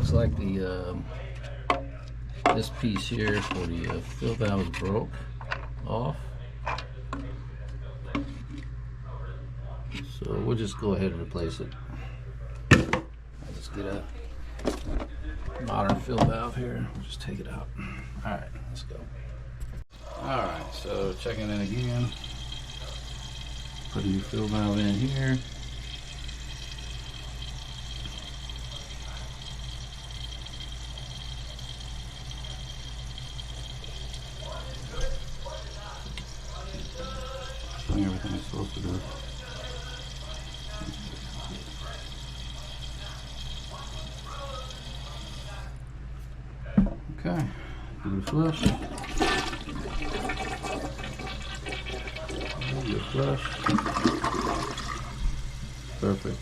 looks like the this piece here for the fill valve is broke off. So we'll just go ahead and replace it. I'll just get a modern fill valve here. We'll just take it out. Alright, let's go. Alright, so checking in again. Putting your fill valve in here. Doing everything it's supposed to do. Okay, give it a flush. Give it a flush. Perfect.